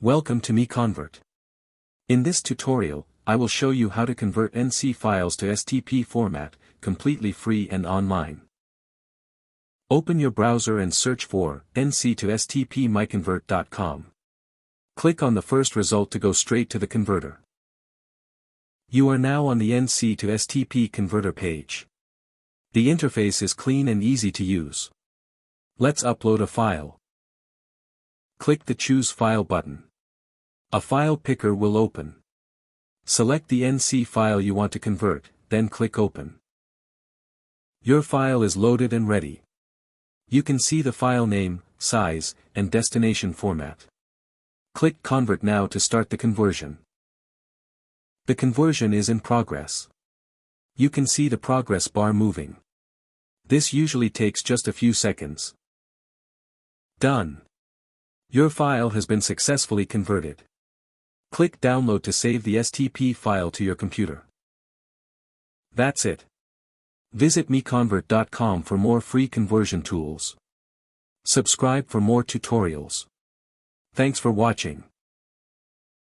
Welcome to MiConvert. In this tutorial, I will show you how to convert NC files to STP format, completely free and online. Open your browser and search for NC to STP MiConvert.com. Click on the first result to go straight to the converter. You are now on the NC to STP converter page. The interface is clean and easy to use. Let's upload a file. Click the Choose File button. A file picker will open. Select the NC file you want to convert, then click Open. Your file is loaded and ready. You can see the file name, size, and destination format. Click Convert now to start the conversion. The conversion is in progress. You can see the progress bar moving. This usually takes just a few seconds. Done. Your file has been successfully converted. Click Download to save the STP file to your computer. That's it. Visit MiConvert.com for more free conversion tools. Subscribe for more tutorials. Thanks for watching.